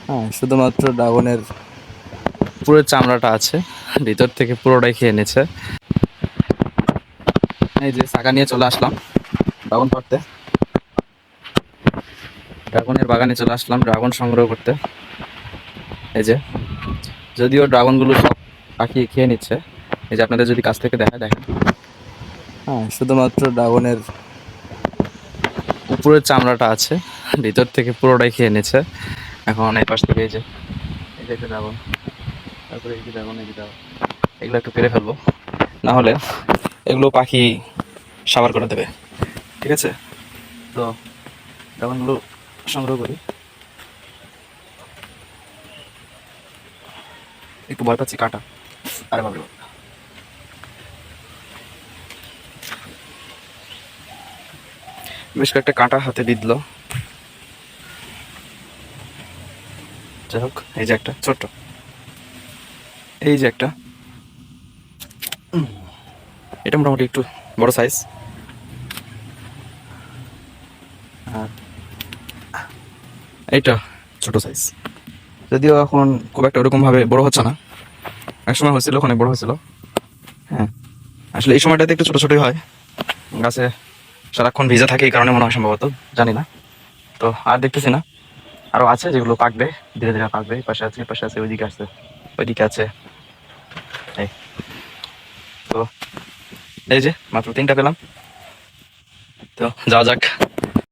হ্যাঁ, শুধুমাত্র ড্রাগনের উপরের চামড়াটা আছে, ভিতর থেকে পুরোটাই খেয়ে নিচ্ছে। এই যে চাকা নিয়ে চলে আসলাম ড্রাগন ধরতে, ড্রাগনের বাগানে চলে আসলাম ড্রাগন সংগ্রহ করতে। এই যে, যদিও ড্রাগনগুলো সব পাখি খেয়ে নিচ্ছে। এই যে আপনাদের যদি কাছ থেকে দেখেন। হ্যাঁ, শুধুমাত্র ড্রাগনের উপরের চামড়াটা আছে, ভিতর থেকে পুরোটাই খেয়ে নিচ্ছে। এখন এই পাশ থেকে এই যে একটা ড্রাগন, তারপরে এই যে ড্রাগন, এই যে ড্রাগন, এগুলো একটু পেরে ফেলবো, না হলে এগুলো পাখি সাবার করে দেবে। ঠিক আছে, তো ড্রাগনগুলো সংগ্রহ করি। একটু ভয় পাচ্ছি কাটা, আরে বাবা, বেশ কয়েকটা কাঁটা হাতে বিঁধল। যাই হোক, এই যে একটা ছোট্ট, এই যে একটা, এটা মোটামুটি একটু বড় সাইজ। আর এইটা ছোট সাইজ, যদিও এখন খুব একটা ওরকম ভাবে বড় হচ্ছে না, এক সময় হয়েছিল, অনেক বড় হয়েছিল। হ্যাঁ, আসলে এই সময়টাতে একটু ছোট ছোটই হয়, গাছে সারাক্ষণ ভিজে থাকে, এই কারণে মনে হয় সম্ভবত, জানি না। তো আর দেখতেছি না, আরো আছে যেগুলো পাকবে, ধীরে ধীরে পাকবে। এই পাশে আছে, এই পাশে আছে, ওইদিকে আছে, ওইদিকে আছে। এই তো, এই যে মাত্র 3টা পেলাম, তো যাওয়া যাক।